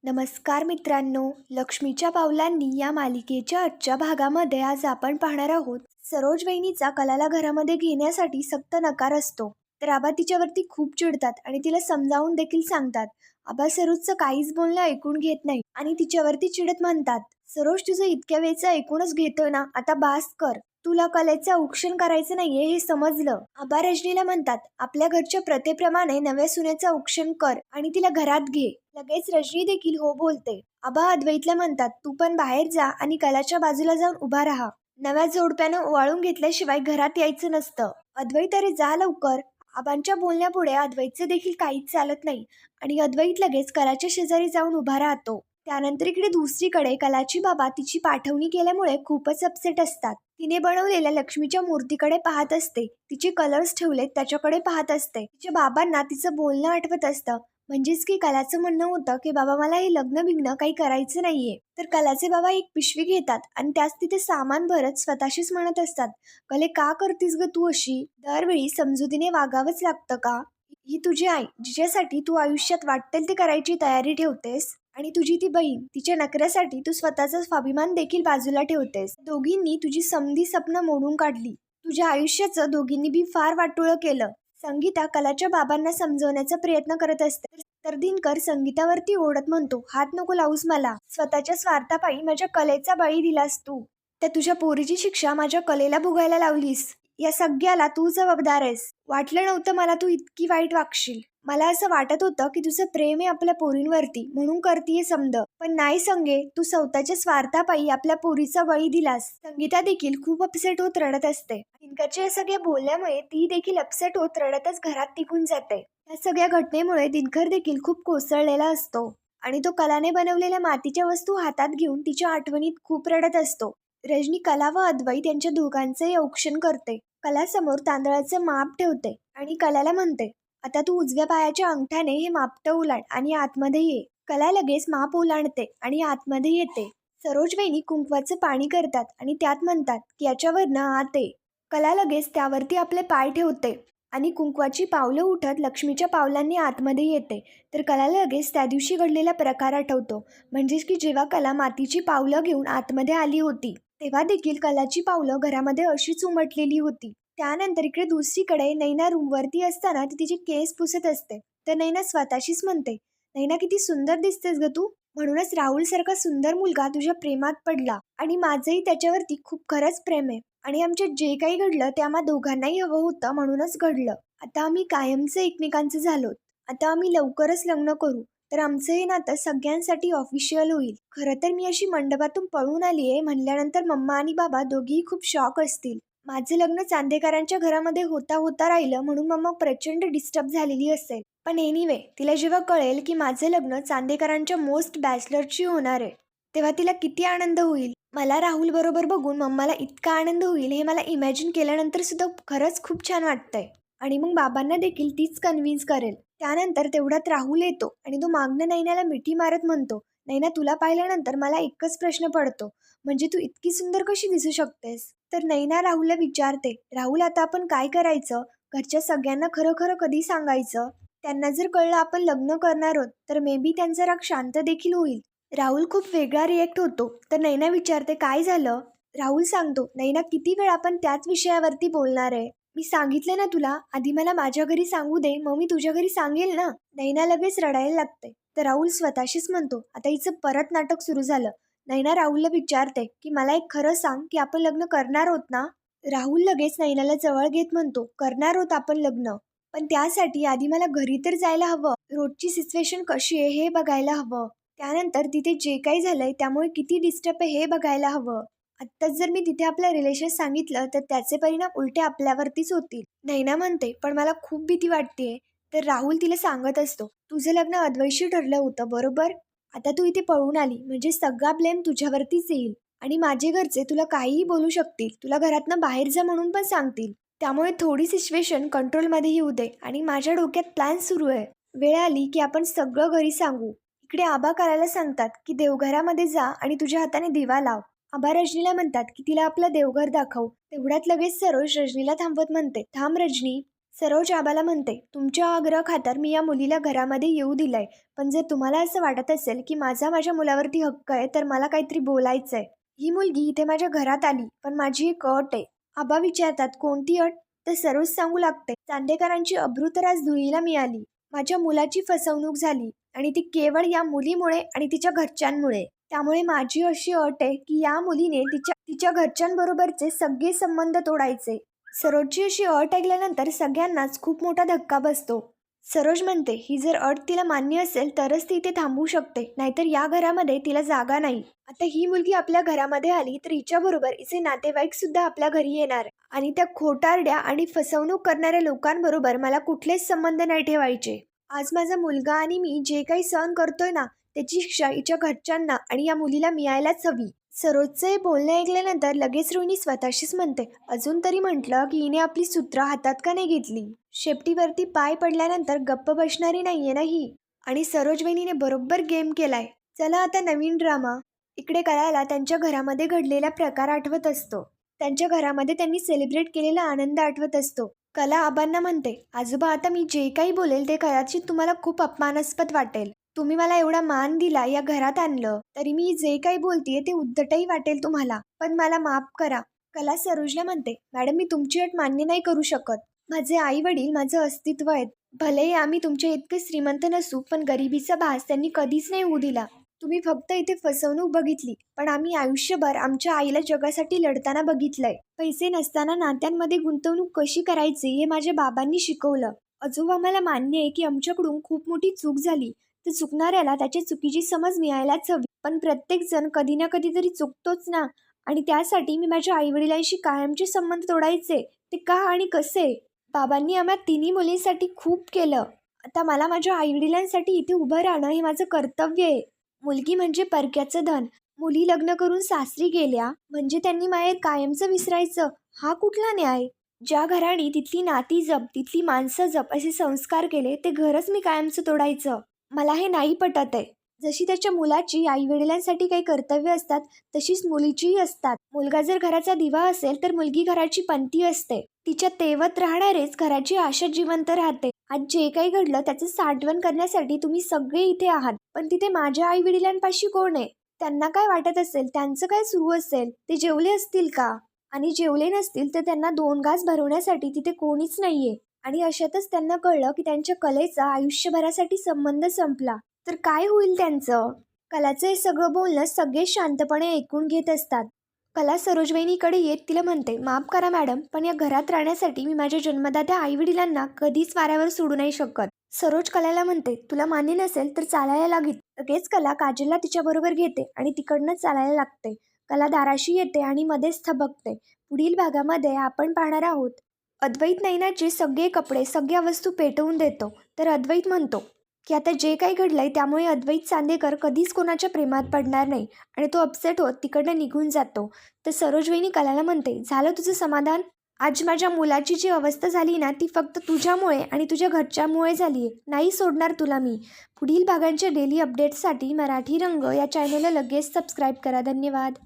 नमस्कार मित्रांनो, लक्ष्मीच्या पावलांनी या मालिकेच्या आजच्या भागामध्ये आज आपण पाहणार आहोत. सरोज वहिनीचा कलाला घरामध्ये घेण्यासाठी सक्त नकार असतो. तर आबा तिच्यावरती खूप चिडतात आणि तिला समजावून देखील सांगतात. आबा सरोजचं काहीच बोलणं ऐकून घेत नाही आणि तिच्यावरती चिडत म्हणतात, सरोज तुझं इतक्या वेळचं ऐकूनच घेतोय ना, आता बास कर. तुला कलेचं औक्षण करायचं नाहीये हे समजलं. आबा रजनीला म्हणतात, आपल्या घरच्या प्रथेप्रमाणे नव्या सुनेचं औक्षण कर आणि तिला घरात घे. लगेच रजनी देखील हो बोलते. आबा अद्वैतला म्हणतात, तू पण बाहेर जा आणि कलाच्या बाजूला जाऊन उभा राहा. नव्या जोडप्यानं ओवाळून घेतल्याशिवाय घरात यायचं नसतं. अद्वैत अरे जा लवकर. आबांच्या बोलण्यापुढे अद्वैतचं देखील काहीच चालत नाही आणि अद्वैत लगेच कलाच्या शेजारी जाऊन उभा राहतो. त्यानंतर इकडे दुसरीकडे कलाची बाबा तिची पाठवणी केल्यामुळे खूपच अपसेट असतात. तिने बनवलेल्या लक्ष्मीच्या मूर्तीकडे पाहत असते. तिचे कलर्स ठेवलेत त्याच्याकडे पाहत असते. तिच्या बाबांना तिचं बोलणं आठवत असतं. म्हणजेच की कलाचं म्हणणं होतं की बाबा मला हे लग्न बिग्न काही करायचं नाहीये. तर कलाचे बाबा एक पिशवी घेतात आणि त्याच तिथे सामान भरत स्वतःशीच म्हणत असतात, कले का करतीस ग तू अशी? दरवेळी समजुतीने वागावंच लागतं का? ही तुझी आई जिच्यासाठी तू आयुष्यात वाटेल ते करायची तयारी ठेवतेस आणि तुझी ती बहीण तिच्या नखऱ्यासाठी तू स्वतःचा स्वाभिमान देखील बाजूला ठेवतेस. दोघींनी तुझी समधी स्वप्न मोडून काढली. तुझ्या आयुष्याचं दोघींनी बी फार वाटोळं केलं. संगीता कलाच्या बाबांना समजवण्याचा प्रयत्न करत असते. तर दिनकर संगीतावरती ओढत म्हणतो, हात नको लावूस मला. स्वतःच्या स्वार्थापायी माझ्या कलेचा बळी दिलास तू. त्या तुझ्या पोरीची शिक्षा माझ्या कलेला भोगायला लावलीस. या सगळ्याला तू जबाबदार आहेस. वाटलं नव्हतं मला तू इतकी वाईट वागशील. मला असं वाटत होतं की तुझं प्रेम आहे आपल्या पोरींवरती म्हणून करतीये समद, पण नाही संगे, तू स्वतःच्या स्वार्थापायी आपल्या पोरीचा बळी दिलास. संगीता देखील खूप अपसेट होत रडत असते. दिनकरच्या या सगळ्या बोलण्यामुळे ती देखील अपसेट होत रडतच घरात टिकून जाते. या सगळ्या घटनेमुळे दिनकर देखील खूप कोसळलेला असतो आणि तो कलाने बनवलेल्या मातीच्या वस्तू हातात घेऊन तिच्या आठवणीत खूप रडत असतो. रजनी कला व अद्वैत यांच्या दोघांचंही औक्षण करते. कला समोर तांदळाचं माप ठेवते आणि कलाला म्हणते, आता तू उजव्या पायाच्या अंगठ्याने हे मापटं ओलांड आणि आतमध्ये ये. कला लगेच माप ओलांडते आणि आतमध्ये येते. सरोज वहिनी कुंकवाचं पाणी करतात आणि त्यात म्हणतात की याच्यावरनं आत ये. कला लगेच त्यावरती आपले पाय ठेवते आणि कुंकवाची पावलं उठत लक्ष्मीच्या पावलांनी आतमध्ये येते. तर कलाला लगेच त्या दिवशी घडलेला प्रकार आठवतो. म्हणजेच की जेव्हा कला मातीची पावलं घेऊन आतमध्ये आली होती तेव्हा देखील कलाची पावलं घरामध्ये अशीच उमटलेली होती. त्यानंतर इकडे दुसरीकडे नैना रूमवरती असताना ती तिचे केस पुसत असते. तर नैना स्वतःशीच म्हणते, नैना किती सुंदर दिसतेस ग तू. म्हणूनच राहुल सारखा सुंदर मुलगा तुझ्या प्रेमात पडला आणि माझंही त्याच्यावरती खूप खरंच प्रेम आहे आणि आमच्यात जे काही घडलं ते आम्हा दोघांनाही हवं होतं म्हणूनच घडलं. आता आम्ही कायमचं एकमेकांचे झालोत. आता आम्ही लवकरच लग्न करू तर आमचं हे नातं सगळ्यांसाठी ऑफिशियल होईल. खरं तर मी अशी मंडपातून पळून आली आहे म्हणल्यानंतर मम्मा आणि बाबा दोघेही खूप शॉक असतील. माझं लग्न चांदेकरांच्या घरामध्ये होता होता राहिलं म्हणून मम्मा प्रचंड डिस्टर्ब झालेली असेल. पण एनिवे तिला जेव्हा कळेल की माझं लग्न चांदेकरांच्या मोस्ट बॅचलरची होणार आहे तेव्हा तिला किती आनंद होईल. मला राहुल बरोबर बघून मम्माला इतका आनंद होईल हे मला इमॅजिन केल्यानंतर सुद्धा खरंच खूप छान वाटतंय. आणि मग बाबांना देखील तीच कन्व्हिन्स करेल. त्यानंतर तेवढ्यात राहुल येतो आणि तो मागणं नैनाला मिठी मारत म्हणतो, नैना तुला पाहिल्यानंतर मला एकच प्रश्न पडतो, म्हणजे तू इतकी सुंदर कशी दिसू शकतेस? तर नैना राहुलला विचारते, राहुल आता आपण काय करायचं? घरच्या सगळ्यांना खरं खरं कधी सांगायचं? त्यांना जर कळलं आपण लग्न करणार आहोत तर मे बी त्यांचा राग शांत देखील होईल. राहुल खूप वेगळा रिएक्ट होतो. तर नैना विचारते काय झालं? राहुल सांगतो, नैना किती वेळ आपण त्याच विषयावरती बोलणार आहे? मी सांगितलं ना तुला, आधी मला माझ्या घरी सांगू दे मग मी तुझ्या घरी सांगेल ना. नैना लगेच रडायला लागते. तर राहुल स्वतःशीच म्हणतो, आता हिचं परत नाटक सुरू झालं. नैना राहुलला विचारते की मला एक खरं सांग की आपण लग्न करणार आहोत ना? राहुल लगेच नैनाला जवळ घेत म्हणतो, करणार आहोत आपण लग्न, पण त्यासाठी आधी मला घरी तर जायला हवं. रोजची सिच्युएशन कशी आहे हे बघायला हवं. त्यानंतर तिथे जे काही झालंय त्यामुळे किती डिस्टर्ब आहे हे बघायला हवं. आत्ताच जर मी तिथे आपलं रिलेशन सांगितलं तर त्याचे परिणाम उलटे आपल्यावरतीच होतील. नैना म्हणते, पण मला खूप भीती वाटतेय. तर राहुल तिला सांगत असतो, तुझं लग्न अद्वैशी ठरलं होतं बरोबर. आता तू इथे पळून आली म्हणजे सगळा ब्लेम तुझ्यावरतीच येईल आणि माझे घरचे तुला काहीही बोलू शकतील. तुला घरातनं बाहेर जा म्हणून पण सांगतील. त्यामुळे थोडी सिच्युएशन कंट्रोलमध्ये येऊ दे आणि माझ्या डोक्यात प्लॅन सुरू आहे. वेळ आली की आपण सगळं घरी सांगू. इकडे आबा करायला सांगतात की देवघरामध्ये जा आणि तुझ्या हाताने दिवा लाव. आबा रजनीला म्हणतात की तिला आपलं देवघर दाखव. तेवढ्यात लगेच सरोज रजनीला थांबवत म्हणते, थांब रजनी. सरोज आबाला म्हणते, तुमच्या आग्रहाखातर मी या मुलीला घरामध्ये येऊ दिलंय. पण जर तुम्हाला असं वाटत असेल की माझ्या मुलावरती हक्क आहे, तर मला काहीतरी बोलायचंय. ही मुलगी इथे माझ्या घरात आली, पण माझी एक अट आहे. आबा विचारतात, कोणती अट? तर सरोज सांगू लागते, चांदेकरांची अब्रू तर आज धुळीला मिळाली. माझ्या मुलाची फसवणूक झाली आणि ती केवळ या मुलीमुळे आणि तिच्या घरच्यांमुळे. त्यामुळे माझी अशी अट आहे की या मुलीने तिच्या तिच्या घरच्यांबरोबरचे सगळे संबंध तोडायचे. सरोजची अशी अट ऐकल्यानंतर सगळ्यांनाच खूप मोठा धक्का बसतो. सरोज म्हणते, ही जर अट तिला मान्य असेल तरच ती इथे थांबू शकते, नाहीतर या घरामध्ये तिला जागा नाही. आता ही मुलगी आपल्या घरामध्ये आली तर हिच्याबरोबर हिचे नातेवाईक सुद्धा आपल्या घरी येणार आणि त्या खोटारड्या आणि फसवणूक करणाऱ्या लोकांबरोबर मला कुठलेच संबंध नाही ठेवायचे. आज माझा मुलगा आणि मी जे काही सहन करतोय ना, त्याची शिक्षा हिच्या घरच्यांना आणि या मुलीला मिळायलाच हवी. सरोजचं हे बोलणे ऐकल्यानंतर लगेच रोहिणी स्वतःशीच म्हणते, अजून तरी म्हटलं की हिने आपली सूत्र हातात का नाही घेतली. शेपटीवरती पाय पडल्यानंतर गप्प बसणारी नाहीये ना ही. आणि सरोज वहिनीने बरोबर गेम केलाय. चला आता नवीन ड्रामा. इकडे कळायला त्यांच्या घरामध्ये घडलेला प्रकार आठवत असतो. त्यांच्या घरामध्ये त्यांनी सेलिब्रेट केलेला आनंद आठवत असतो. कला आबांना म्हणते, आजोबा आता मी जे काही बोलेल ते कदाचित तुम्हाला खूप अपमानास्पद वाटेल. तुम्ही मला एवढा मान दिला, या घरात आणलं, तरी मी जे काही बोलतेय ते उद्धटही वाटेल तुम्हाला, पण मला माफ करा. कला सरोजला म्हणते, मॅडम मी तुमची अट मान्य नाही करू शकत. माझे आई वडील माझं अस्तित्व आहेत. भलेही आम्ही तुमच्या इतके श्रीमंत नसू, पण गरिबीचा भास त्यांनी कधीच नाही होऊ दिला. तुम्ही फक्त इथे फसवणूक बघितली, पण आम्ही आयुष्यभर आमच्या आईला जगासाठी लढताना बघितलंय. पैसे नसताना नात्यांमध्ये गुंतवणूक कशी करायची हे माझ्या बाबांनी शिकवलं. आजोबा मला मान्य आहे की आमच्याकडून खूप मोठी चूक झाली. तर चुकणाऱ्याला त्याच्या चुकीची समज मिळायलाच हवी. पण प्रत्येक जण कधी ना कधीतरी चुकतोच ना. आणि त्यासाठी मी माझ्या आईवडिलांशी कायमचे संबंध तोडायचे, ते का आणि कसे? बाबांनी आम्हा तिन्ही मुलींसाठी खूप केलं. आता मला माझ्या आईवडिलांसाठी इथे उभं राहणं हे माझं कर्तव्य आहे. मुलगी म्हणजे परक्याचं धन. मुली लग्न करून सासरी गेल्या म्हणजे त्यांनी माहेर कायमचं विसरायचं, हा कुठला न्याय? ज्या घराणी तिथली नाती जप, तिथली माणसं जप असे संस्कार केले, ते घरच मी कायमचं तोडायचं? मला हे नाही पटत आहे. जशी त्याच्या मुलाची आई वडिलांसाठी काही कर्तव्य असतात, तशीच मुलीचीही असतात. मुलगा जर घराचा दिवा असेल तर मुलगी घराची पंती असते. तिच्या तेवत राहणारेच घराची आशा जिवंत राहते. आज जे काही घडलं त्याचं साठवण करण्यासाठी तुम्ही सगळे इथे आहात, पण तिथे माझ्या आई वडिलांपाशी कोण आहे? त्यांना काय वाटत असेल, त्यांचं काय सुरू असेल? ते जेवले असतील का? आणि जेवले नसतील तर त्यांना 2 घास भरवण्यासाठी तिथे कोणीच नाहीये. आणि अशातच त्यांना कळलं की त्यांच्या कलेचा आयुष्यभरासाठी संबंध संपला, तर काय होईल त्यांचं? कलाचं हे सगळं बोलणं सगळे शांतपणे ऐकून घेत असतात. कला सरोजवहिनीकडे येत तिला म्हणते, माफ करा मॅडम, पण या घरात राहण्यासाठी मी माझ्या जन्मदात्या आई वडिलांना कधीच वाऱ्यावर सोडू नाही शकत. सरोज कलाला म्हणते, तुला मान्य नसेल तर चालायला लागेल. लगेच कला काजलला तिच्याबरोबर घेते आणि तिकडनं चालायला लागते. कला दाराशी येते आणि मध्येच थबकते. पुढील भागामध्ये आपण पाहणार आहोत, अद्वैत नैनाचे सगळे कपडे, सगळ्या वस्तू पेटवून देतो. तर अद्वैत म्हणतो की आता जे काही घडलंय त्यामुळे अद्वैत चांदेकर कधीच कोणाच्या प्रेमात पडणार नाही आणि तो अपसेट होत तिकडनं निघून जातो. तर सरोजवहिनी कलाला म्हणते, झालं तुझं समाधान? आज माझ्या मुलाची जी अवस्था झाली ना, ती फक्त तुझ्यामुळे आणि तुझ्या घरच्यामुळे झाली आहे. नाही सोडणार तुला मी. पुढील भागांच्या डेली अपडेट्ससाठी मराठी रंग या चॅनलला लगेच सबस्क्राईब करा. धन्यवाद.